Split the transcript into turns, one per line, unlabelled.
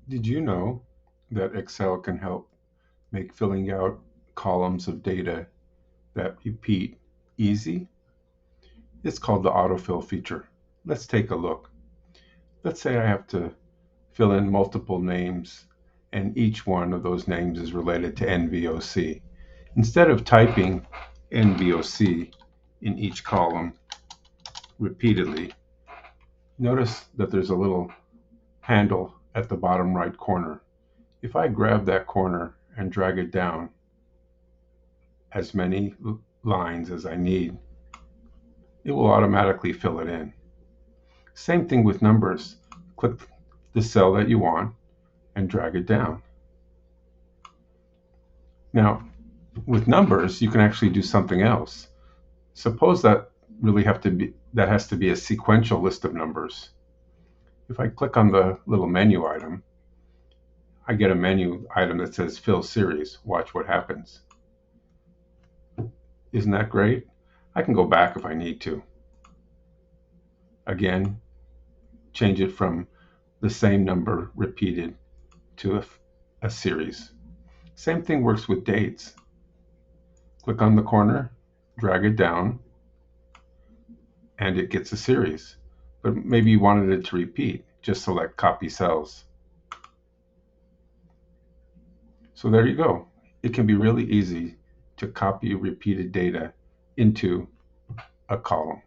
Did you know that Excel can help make filling out columns of data that repeat easy? It's called the autofill feature. Let's take a look. Let's say I have to fill in multiple names and each one of those names is related to NVOC. Instead of typing NVOC in each column repeatedly, notice that there's a little handle at the bottom right corner. If I grab that corner and drag it down as many lines as I need, it will automatically fill it in. Same thing with numbers. Click the cell that you want and drag it down. Now, with numbers, you can actually do something else. Suppose that has to be a sequential list of numbers. If I click on the little menu item, I get a menu item that says fill series. Watch what happens. Isn't that great? I can go back if I need to. Again, change it from the same number repeated to a series. Same thing works with dates. Click on the corner, drag it down, and it gets a series. But maybe you wanted it to repeat. Just select copy cells. So there you go. It can be really easy to copy repeated data into a column.